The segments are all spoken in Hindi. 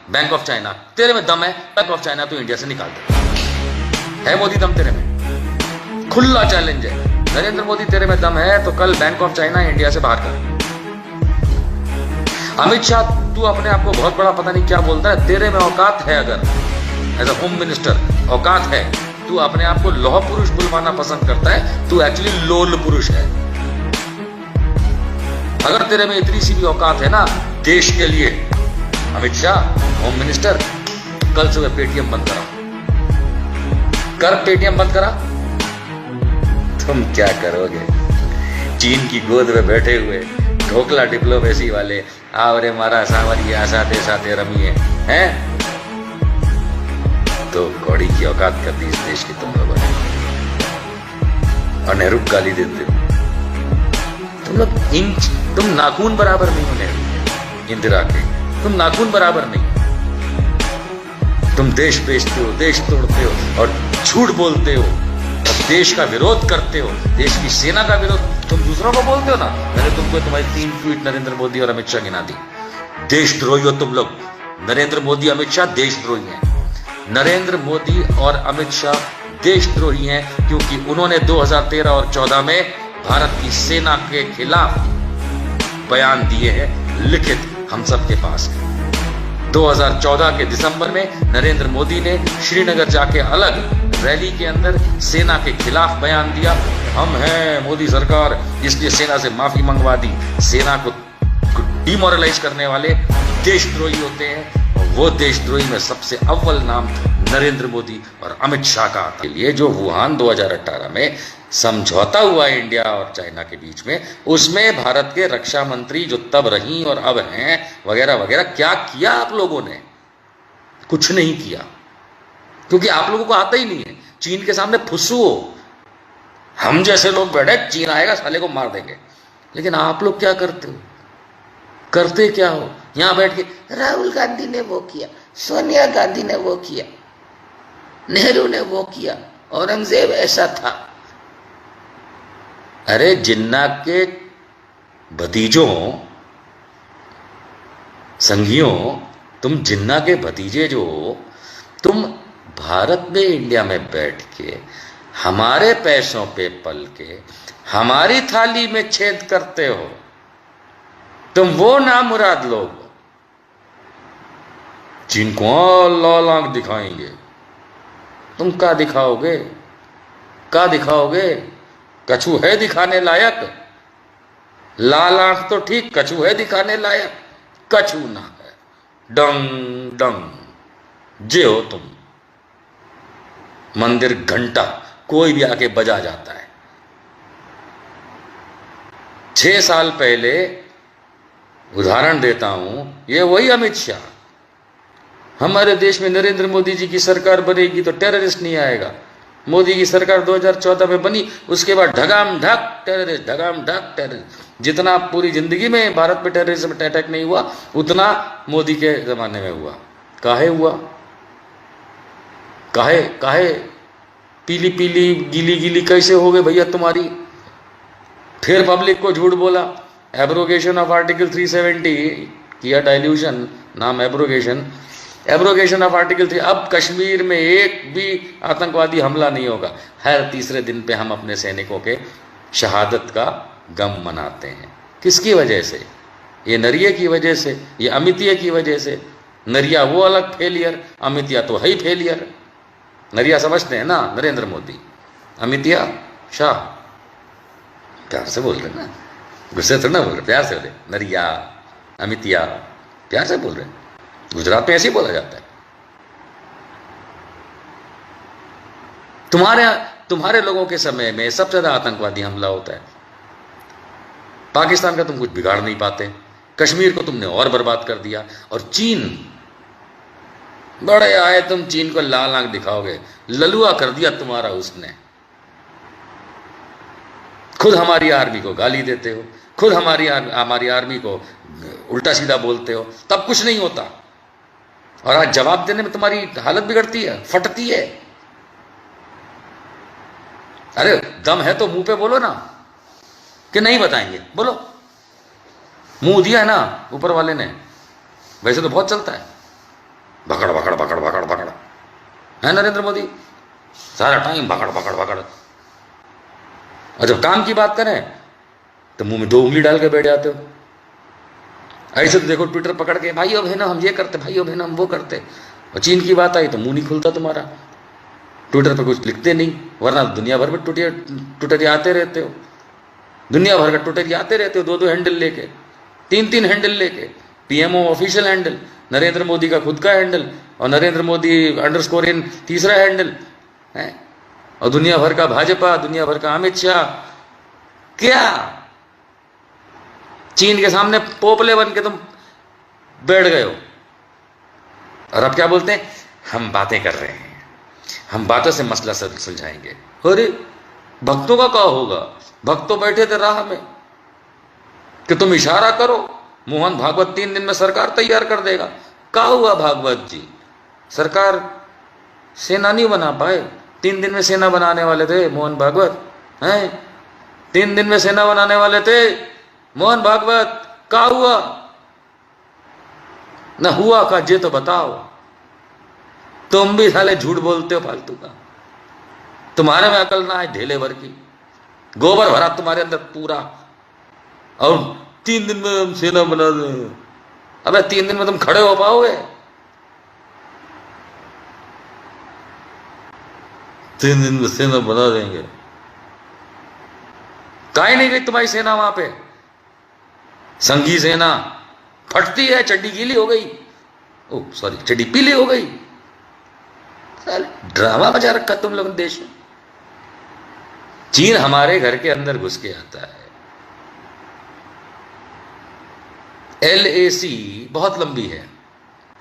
बैंक ऑफ चाइना, तेरे में दम है, बैंक ऑफ चाइना तो इंडिया से निकाल दे। है मोदी दम तेरे में? खुला चैलेंज है, नरेंद्र मोदी तेरे में दम है तो कल बैंक ऑफ चाइना इंडिया से बाहर कर। अमित शाह, तू अपने आप को बहुत बड़ा पता नहीं क्या बोलता है, तेरे में औकात है, अगर एज अ होम मिनिस्टर औकात है, तू अपने आप को लौह पुरुष बुलवाना पसंद करता है, तू एक्चुअली लोल पुरुष है। अगर तेरे में इतनी सी भी औकात है ना देश के लिए, अमित शाह होम मिनिस्टर, कल सुबह पेटीएम बंद करा, कर पेटीएम बंद करा। तुम क्या करोगे? चीन की गोद में बैठे हुए ढोकला डिप्लोमेसी वाले, आवरे मारा सावरिया साथे साथे रमिए हैं, तो कौड़ी की औकात कर दी इस देश की तुम लोगों ने, और नेहरू गाली देते हो तुम लोग। इंच, तुम नाखून बराबर नहीं हो नेहरू इंदिरा के, तुम नाखून बराबर नहीं। तुम देश बेचते हो, देश तोड़ते हो और झूठ बोलते हो और देश का विरोध करते हो, देश की सेना का विरोध तुम दूसरों को बोलते हो ना। मैंने तुमको तुम्हारी 3 ट्वीट नरेंद्र मोदी और अमित शाह गिना दी। देशद्रोही हो तुम लोग। नरेंद्र मोदी अमित शाह देशद्रोही हैं। नरेंद्र मोदी और अमित शाह देशद्रोही हैं क्योंकि उन्होंने 2013 और 14 में भारत की सेना के खिलाफ बयान दिए हैं, लिखित हम सबके पास है। 2014 के दिसंबर में नरेंद्र मोदी ने श्रीनगर जाके अलग रैली के अंदर सेना के खिलाफ बयान दिया, हम हैं मोदी सरकार, इसलिए सेना से माफी मंगवा दी। सेना को डिमोरलाइज करने वाले देशद्रोही होते हैं, और वो देशद्रोही में सबसे अव्वल नाम नरेंद्र मोदी और अमित शाह का आता है। ये जो वुहान 2018 में समझौता हुआ इंडिया और चाइना के बीच में, उसमें भारत के रक्षा मंत्री जो तब रही और अब हैं वगैरह वगैरह, क्या किया आप लोगों ने? कुछ नहीं किया, क्योंकि आप लोगों को आता ही नहीं है। चीन के सामने फुस्सू हो, हम जैसे लोग बैठे चीन आएगा साले को मार देंगे, लेकिन आप लोग क्या करते हो? करते क्या हो? यहां बैठ के राहुल गांधी ने वो किया, सोनिया गांधी ने वो किया, नेहरू ने वो किया, औरंगजेब ऐसा था। अरे जिन्ना के भतीजों, संघियों, तुम जिन्ना के भतीजे जो हो, तुम भारत में इंडिया में बैठ के हमारे पैसों पे पल के हमारी थाली में छेद करते हो। तुम वो नामुराद लोग जिनको लाल आंख दिखाएंगे, तुम क्या दिखाओगे? क्या दिखाओगे? कछु है दिखाने लायक? लाल आंख तो ठीक, कछु है दिखाने लायक? कछु ना है। डंग डंग जे हो तुम। मंदिर घंटा कोई भी आके बजा जाता है। 6 साल पहले उदाहरण देता हूं, ये वही अमित शाह, हमारे देश में नरेंद्र मोदी जी की सरकार बनेगी तो टेररिस्ट नहीं आएगा। मोदी की सरकार 2014 में बनी, उसके बाद ढगाम ढक टेररिस्ट, ढगाम ढक टेररिस्ट। जितना पूरी जिंदगी में भारत पे टेररिज्म अटैक नहीं हुआ, उतना मोदी के जमाने में हुआ। काहे हुआ? काहे काहे? पीली पीली गीली गीली कैसे हो गए भैया तुम्हारी? फिर पब्लिक को झूठ बोला, एब्रोगेशन ऑफ आर्टिकल 370 किया, डाइल्यूशन नाम एब्रोगेशन, एब्रोगेशन ऑफ आर्टिकल 3। अब कश्मीर में एक भी आतंकवादी हमला नहीं होगा। हर तीसरे दिन पे हम अपने सैनिकों के शहादत का गम मनाते हैं। किसकी वजह से? ये नरिया की वजह से, ये अमितिया की वजह से। नरिया वो अलग फेलियर, अमितिया तो है ही फेलियर। नरिया समझते हैं ना नरेंद्र मोदी, अमितिया शाह। प्यार से बोल रहे ना, गुस्से थोड़ा ना बोल रहे, प्यार से बोले। नरिया अमितिया प्यार से बोल रहे। गुजरात में ऐसे ही बोला जाता है। तुम्हारे लोगों के समय में सबसे ज्यादा आतंकवादी हमला होता है। पाकिस्तान का तुम कुछ बिगाड़ नहीं पाते, कश्मीर को तुमने और बर्बाद कर दिया। और चीन, बड़े आए तुम, चीन को लाल आंख दिखाओगे, ललुआ कर दिया तुम्हारा उसने। खुद हमारी आर्मी को गाली देते हो, खुद हमारी आर्मी को उल्टा सीधा बोलते हो, तब कुछ नहीं होता। और आज जवाब देने में तुम्हारी हालत बिगड़ती है, फटती है। अरे दम है तो मुंह पे बोलो ना, कि नहीं बताएंगे, बोलो। मुंह दिया है ना ऊपर वाले ने, वैसे तो बहुत चलता है। भगड़ भगड़ भगड़ भगड़ भगड़, है नरेंद्र मोदी, सारा टाइम भगड़ भगड़ भगड़। और जब काम की बात करें तो मुंह में 2 उंगली डाल के बैठ जाते हो। ऐसे तो देखो ट्विटर पकड़ के भाइयों बहनों हम ये करते, भाइयों बहनों हम वो करते, और चीन की बात आई तो मुंह नहीं खुलता तुम्हारा, ट्विटर पर कुछ लिखते नहीं, वरना दुनिया भर में ट्विटर आते रहते हो, दुनिया भर का ट्विटर आते रहते हो, 2-2 हैंडल लेके, 3-3 हैंडल लेके, PMO official handle, Narendra Modi का खुद का हैंडल, और नरेंद्र मोदी _इन तीसरा हैंडल है, और दुनिया भर का भाजपा, दुनिया भर का अमित शाह। क्या चीन के सामने पोपले बन के तुम बैठ गए हो, और अब क्या बोलते हैं, हम बातें कर रहे हैं, हम बातों से मसला सुलझाएंगे। अरे भक्तों का क्या होगा, भक्त तो बैठे थे राह में कि तुम इशारा करो, मोहन भागवत 3 दिन में सरकार तैयार कर देगा। क्या हुआ भागवत जी, सरकार सेना नहीं बना पाए, 3 दिन में सेना बनाने वाले थे मोहन भागवत, हैं 3 दिन में सेना बनाने वाले थे मोहन भागवत, क्या हुआ, ना हुआ का जे तो बताओ। तुम भी साले झूठ बोलते हो फालतू का, तुम्हारे में अकल ना है ढेले भर की, गोबर भरा तुम्हारे अंदर पूरा, और 3 दिन में हम सेना बना दें। अबे 3 दिन में तुम खड़े हो पाओगे? 3 दिन में सेना बना देंगे, काहे नहीं गई तुम्हारी सेना वहां पे? संघी सेना फटती है, चड्डी गीली हो गई, ओ सॉरी चड्डी पीली हो गई। ड्रामा बजा रखा तुम लोगों ने देश में। चीन हमारे घर के अंदर घुस के आता है। LAC बहुत लंबी है,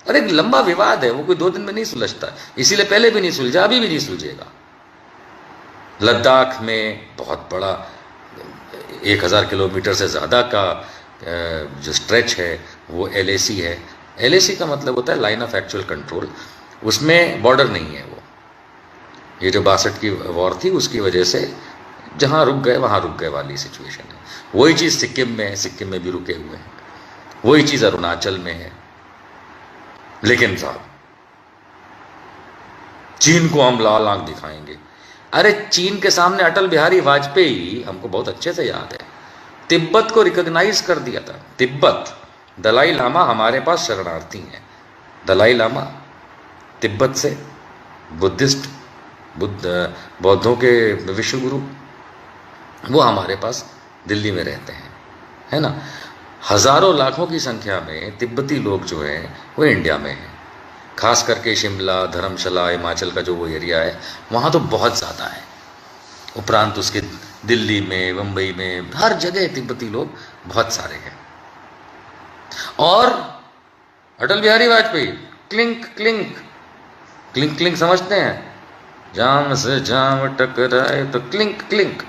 और एक लंबा विवाद है, वो कोई 2 दिन में नहीं सुलझता, इसीलिए पहले भी नहीं सुलझा, अभी भी नहीं सुलझेगा। लद्दाख में बहुत बड़ा 1000 किलोमीटर से ज़्यादा का जो स्ट्रेच है वो LAC है। LAC का मतलब होता है लाइन ऑफ एक्चुअल कंट्रोल, उसमें बॉर्डर नहीं है। वो ये जो 62 की वॉर थी उसकी वजह से जहाँ रुक गए वहाँ रुक गए वाली सिचुएशन है। वही चीज़ सिक्किम में है, सिक्किम में भी रुके हुए हैं, वही चीज़ अरुणाचल में है। लेकिन साहब चीन को हम लाल आंख दिखाएंगे। अरे चीन के सामने अटल बिहारी वाजपेयी, हमको बहुत अच्छे से याद है, तिब्बत को रिकॉग्नाइज कर दिया था। तिब्बत, दलाई लामा हमारे पास शरणार्थी हैं। दलाई लामा तिब्बत से बुद्धिस्ट, बौद्धों के विश्व गुरु, वो हमारे पास दिल्ली में रहते हैं, है ना। हजारों लाखों की संख्या में तिब्बती लोग जो हैं वो इंडिया में हैं, खास करके शिमला, धर्मशाला, हिमाचल का जो वो एरिया है वहाँ तो बहुत ज़्यादा है। उपरांत उसके दिल्ली में, मुंबई में, हर जगह तिब्बती लोग बहुत सारे हैं। और Atal Bihari Vajpayee clink clink clink clink समझते हैं, जाम से जाम टकराए तो क्लिंक क्लिंक।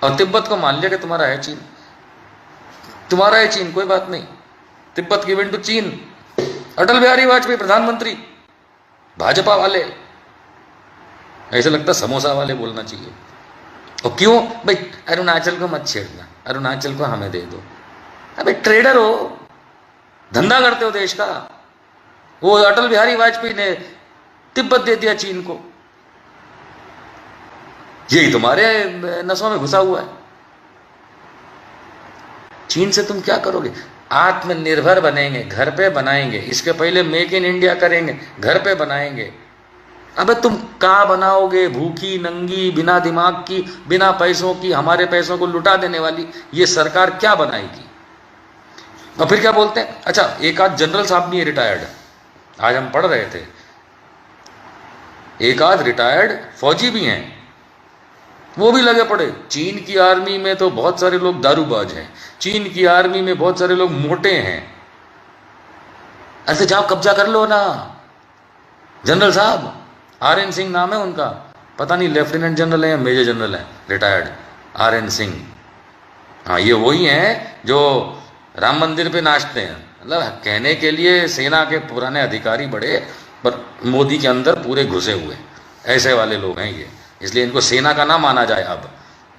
और तिब्बत को मान लिया कि तुम्हारा है चीन, तुम्हारा है चीन, कोई बात नहीं, तिब्बत गिवन टू चीन। अटल बिहारी वाजपेयी प्रधानमंत्री, भाजपा वाले, ऐसे लगता समोसा वाले बोलना चाहिए। और क्यों भाई, अरुणाचल को मत छेड़ना, अरुणाचल को हमें दे दो। अबे ट्रेडर हो, धंधा करते हो देश का। वो अटल बिहारी वाजपेयी ने तिब्बत दे दिया चीन को, यही तुम्हारे नसों में घुसा हुआ है। चीन से तुम क्या करोगे? आत्मनिर्भर बनेंगे, घर पे बनाएंगे, इसके पहले मेक इन इंडिया करेंगे, घर पे बनाएंगे। अबे तुम क्या बनाओगे? भूखी नंगी, बिना दिमाग की, बिना पैसों की, हमारे पैसों को लुटा देने वाली ये सरकार क्या बनाएगी? और फिर क्या बोलते हैं, अच्छा एक आध जनरल साहब भी रिटायर्ड, आज हम पढ़ रहे थे, एक आध रिटायर्ड फौजी भी हैं, वो भी लगे पड़े। चीन की आर्मी में तो बहुत सारे लोग दारूबाज हैं, चीन की आर्मी में बहुत सारे लोग मोटे हैं। ऐसे जाओ कब्जा कर लो ना। जनरल साहब RN सिंह नाम है उनका, पता नहीं लेफ्टिनेंट जनरल है या मेजर जनरल है, रिटायर्ड RN सिंह। हाँ ये वही हैं जो राम मंदिर पे नाचते हैं। मतलब कहने के लिए सेना के पुराने अधिकारी बड़े, पर मोदी के अंदर पूरे घुसे हुए ऐसे वाले लोग हैं ये, इसलिए इनको सेना का ना माना जाए। अब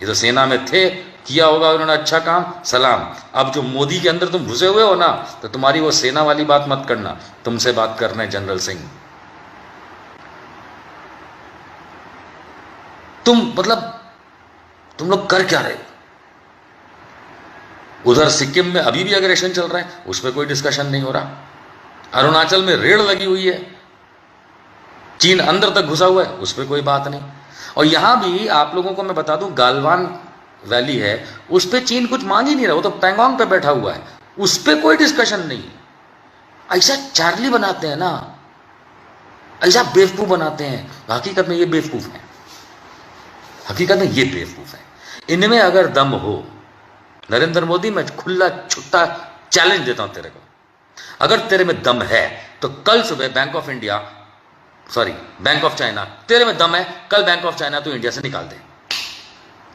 ये तो सेना में थे, किया होगा उन्होंने अच्छा काम, सलाम। अब जो मोदी के अंदर तुम घुसे हुए हो ना, तो तुम्हारी वो सेना वाली बात मत करना, तुमसे बात करना है जनरल सिंह। तुम लोग कर क्या रहे हो? उधर सिक्किम में अभी भी अग्रेशन चल रहा है, उस पर कोई डिस्कशन नहीं हो रहा। अरुणाचल में रेड लगी हुई है, चीन अंदर तक घुसा हुआ है, उस पर कोई बात नहीं। और यहां भी आप लोगों को मैं बता दूं, गालवान वैली है, उस पर चीन कुछ मांग ही नहीं रहा, वो तो पैंगोंग पे बैठा हुआ है, उस पर कोई डिस्कशन नहीं। ऐसा चार्ली बनाते हैं ना, ऐसा बेवकूफ बनाते हैं। हकीकत में ये बेवकूफ है, हकीकत में ये बेवकूफ है। इनमें अगर दम हो, नरेंद्र मोदी, मैं खुला छुट्टा चैलेंज देता हूं तेरे को, अगर तेरे में दम है तो कल सुबह बैंक ऑफ चाइना, तेरे में दम है, कल बैंक ऑफ चाइना तो इंडिया से निकाल दे।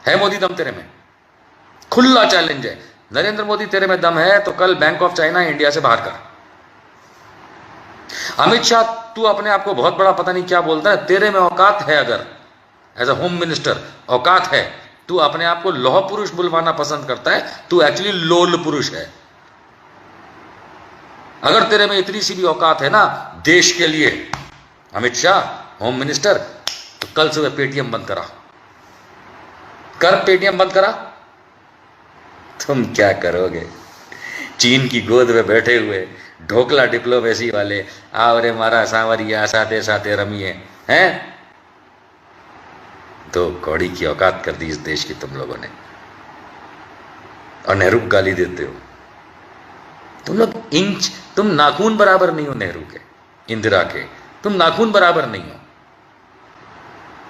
है मोदी दम तेरे में? खुला चैलेंज है, नरेंद्र मोदी तेरे में दम है तो कल बैंक ऑफ चाइना इंडिया से बाहर कर। अमित शाह, तू अपने आप को बहुत बड़ा पता नहीं क्या बोलता है, तेरे में औकात है, अगर एज अ होम मिनिस्टर औकात है, तू अपने आप को लौह पुरुष बुलवाना पसंद करता है, तू एक्चुअली लोल पुरुष है। अगर तेरे में इतनी सी भी औकात है ना देश के लिए, अमित शाह होम मिनिस्टर, तो कल सुबह पेटीएम बंद करा कर, पेटीएम बंद करा। तुम क्या करोगे? चीन की गोद में बैठे हुए ढोकला डिप्लोमेसी वाले, आवरे मारा सांवरिया साथे साथे रमिए हैं, तो कौड़ी की औकात कर दी इस देश की तुम लोगों ने। और नेहरू को गाली देते हो तुम लोग। तुम नाखून बराबर नहीं हो नेहरू के, इंदिरा के, तुम नाखून बराबर नहीं हो।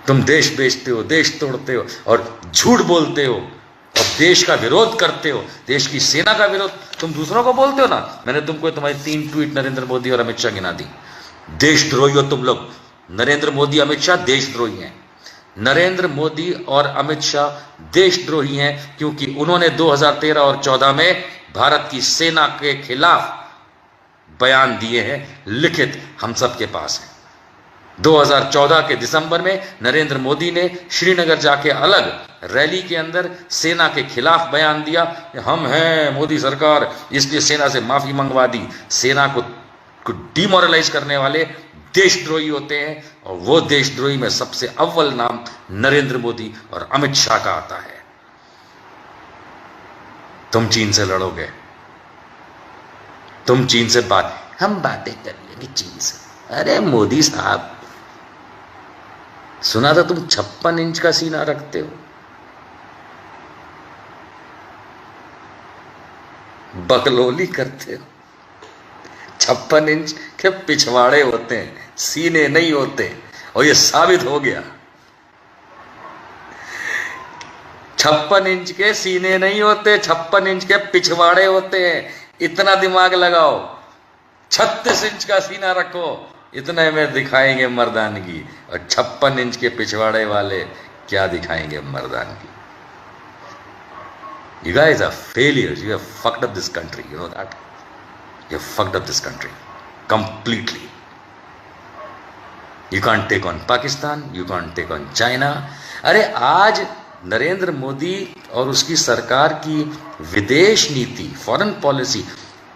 तुम देश बेचते हो, देश तोड़ते हो और झूठ बोलते हो और देश का विरोध करते हो, देश की सेना का विरोध तुम दूसरों को बोलते हो ना। मैंने तुमको तुम्हारी 3 ट्वीट नरेंद्र मोदी और अमित शाह गिना दी। देशद्रोही हो तुम लोग। नरेंद्र मोदी, अमित शाह देशद्रोही हैं। नरेंद्र मोदी और अमित शाह देशद्रोही हैं क्योंकि उन्होंने 2013 और 14 में भारत की सेना के खिलाफ बयान दिए हैं, लिखित हम सबके पास है। 2014 के दिसंबर में नरेंद्र मोदी ने श्रीनगर जाके अलग रैली के अंदर सेना के खिलाफ बयान दिया, हम हैं मोदी सरकार, इसलिए सेना से माफी मंगवा दी। सेना को डिमोरलाइज करने वाले देशद्रोही होते हैं, और वो देशद्रोही में सबसे अव्वल नाम नरेंद्र मोदी और अमित शाह का आता है। तुम चीन से लड़ोगे, तुम चीन से हम बातें कर लेंगे चीन से। अरे मोदी साहब, सुना था तुम 56 इंच का सीना रखते हो, बकलोली करते हो। 56 इंच के पिछवाड़े होते हैं, सीने नहीं होते, और ये साबित हो गया। 56 इंच के सीने नहीं होते, 56 इंच के पिछवाड़े होते हैं। इतना दिमाग लगाओ, 36 इंच का सीना रखो, इतने में दिखाएंगे मर्दानगी। और 56 इंच के पिछवाड़े वाले क्या दिखाएंगे मर्दानगी। You guys are failures. You have fucked up this country. You know that? You have fucked up this country completely. You can't take on Pakistan. You can't take on China. अरे आज नरेंद्र मोदी और उसकी सरकार की विदेश नीति, फॉरेन पॉलिसी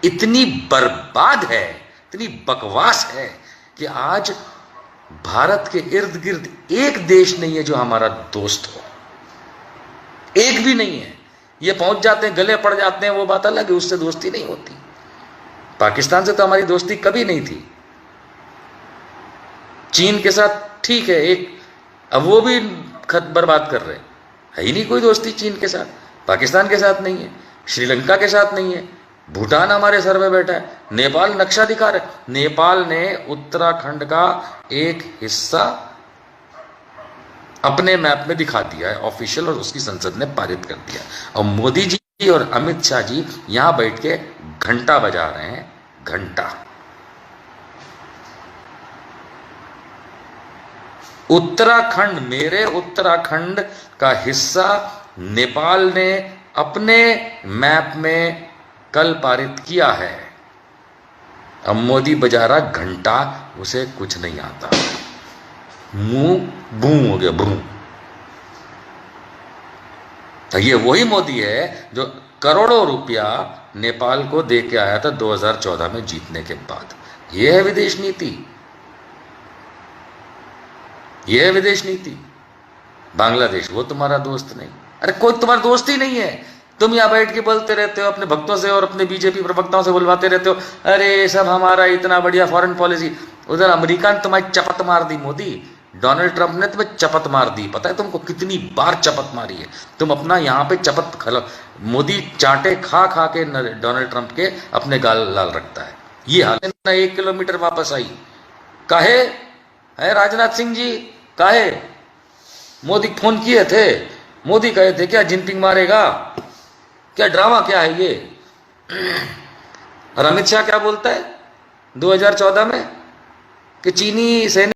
इतनी बर्बाद है, इतनी बकवास है कि आज भारत के इर्द गिर्द एक देश नहीं है जो हमारा दोस्त हो। एक भी नहीं है। ये पहुंच जाते हैं, गले पड़ जाते हैं, वो बात अलग है, उससे दोस्ती नहीं होती। पाकिस्तान से तो हमारी दोस्ती कभी नहीं थी। चीन के साथ ठीक है एक, अब वो भी खत बर्बाद कर रहे हैं, है ही नहीं कोई दोस्ती चीन के साथ। पाकिस्तान के साथ नहीं है, श्रीलंका के साथ नहीं है, भूटान हमारे सर में बैठा है, नेपाल नक्शा दिखा रहे। नेपाल ने उत्तराखंड का एक हिस्सा अपने मैप में दिखा दिया है ऑफिशियल, और उसकी संसद ने पारित कर दिया। और मोदी जी और अमित शाह जी यहां बैठ के घंटा बजा रहे हैं, घंटा। उत्तराखंड, मेरे उत्तराखंड का हिस्सा नेपाल ने अपने मैप में कल पारित किया है। अब मोदी बजा रहा घंटा, उसे कुछ नहीं आता, मुंह बू हो गया, बू। तो ये वही मोदी है जो करोड़ों रुपया नेपाल को दे के आया था 2014 में जीतने के बाद। ये है विदेश नीति, ये है विदेश नीति। बांग्लादेश वो तुम्हारा दोस्त नहीं। अरे कोई तुम्हारा दोस्त ही नहीं है। तुम यहाँ बैठ के बोलते रहते हो, अपने भक्तों से और अपने बीजेपी प्रवक्ताओं से बुलवाते रहते हो, अरे सब हमारा इतना बढ़िया फॉरेन पॉलिसी। उधर अमेरिका ने तुम्हारी चपत मार दी मोदी, डोनाल्ड ट्रंप ने तुम्हें चपत मार दी। पता है तुमको कितनी बार चपत मारी है? तुम अपना यहाँ पे चपत मोदी चांटे खा खा के डोनाल्ड ट्रंप के अपने गाल लाल रखता है। ये हाल ना 1 किलोमीटर वापस आई काहे है राजनाथ सिंह जी? काहे मोदी फोन किए थे? मोदी कहे थे क्या जिनपिंग मारेगा? क्या ड्रामा क्या है ये? और अमित शाह क्या बोलता है 2014 में कि चीनी सैनिक